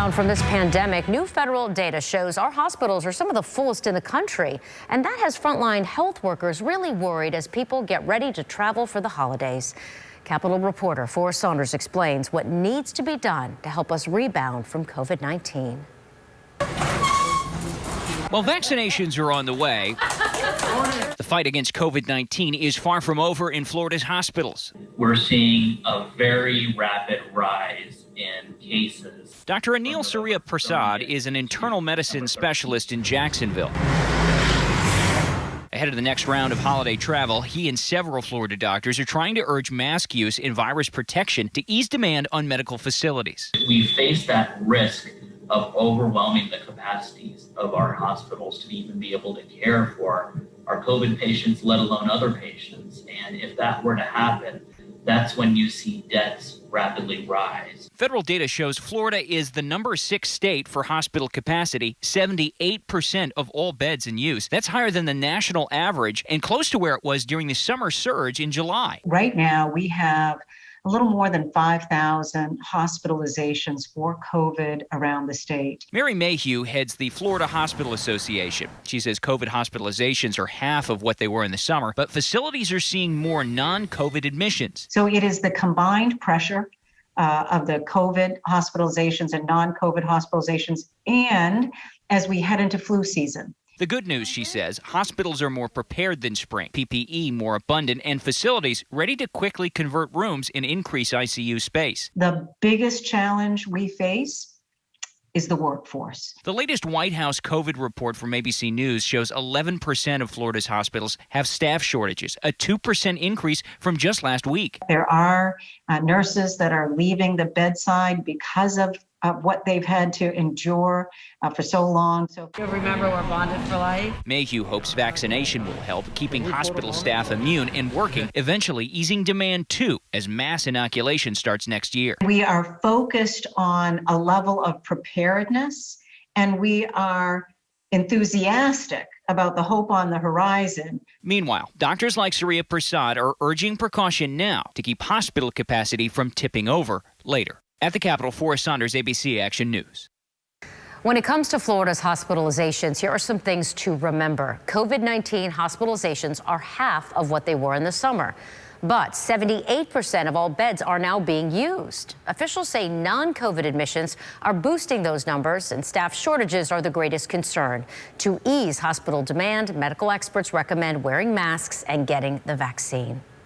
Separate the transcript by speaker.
Speaker 1: rebound from this pandemic, new federal data shows our hospitals are some of the fullest in the country. And that has frontline health workers really worried as people get ready to travel for the holidays. Capitol reporter Forrest Saunders explains what needs to be done to help us rebound from COVID-19.
Speaker 2: While vaccinations are on the way, the fight against COVID-19 is far from over in Florida's hospitals.
Speaker 3: We're seeing a very rapid rise in cases.
Speaker 2: Dr. Anil Surya Prasad is an internal medicine specialist in Jacksonville. Ahead of the next round of holiday travel, he and several Florida doctors are trying to urge mask use and virus protection to ease demand on medical facilities.
Speaker 3: We face that risk of overwhelming the capacities of our hospitals to even be able to care for our COVID patients, let alone other patients. And if that were to happen, that's when you see deaths rapidly rise.
Speaker 2: Federal data shows Florida is the number 6 state for hospital capacity, 78% of all beds in use. That's higher than the national average and close to where it was during the summer surge in July.
Speaker 4: Right now, we have a little more than 5,000 hospitalizations for COVID around the state.
Speaker 2: Mary Mayhew heads the Florida Hospital Association. She says COVID hospitalizations are half of what they were in the summer, but facilities are seeing more non-COVID admissions.
Speaker 4: So it is the combined pressure of the COVID hospitalizations and non-COVID hospitalizations, and as we head into flu season.
Speaker 2: The good news, she says, hospitals are more prepared than spring, PPE more abundant, and facilities ready to quickly convert rooms and increase ICU space.
Speaker 4: The biggest challenge we face is the workforce.
Speaker 2: The latest White House COVID report from ABC News shows 11% of Florida's hospitals have staff shortages, a 2% increase from just last week.
Speaker 4: There are nurses that are leaving the bedside because of what they've had to endure for so long. So
Speaker 5: you'll remember we're bonded for life.
Speaker 2: Mayhew hopes vaccination will help, keeping hospital staff immune and working, eventually easing demand too, as mass inoculation starts next year.
Speaker 4: We are focused on a level of preparedness, and we are enthusiastic about the hope on the horizon.
Speaker 2: Meanwhile, doctors like Surya Prasad are urging precaution now to keep hospital capacity from tipping over later. At the Capitol, Forrest Saunders, ABC Action News.
Speaker 1: When it comes to Florida's hospitalizations, here are some things to remember. COVID-19 hospitalizations are half of what they were in the summer, but 78% of all beds are now being used. Officials say non-COVID admissions are boosting those numbers, and staff shortages are the greatest concern. To ease hospital demand, medical experts recommend wearing masks and getting the vaccine.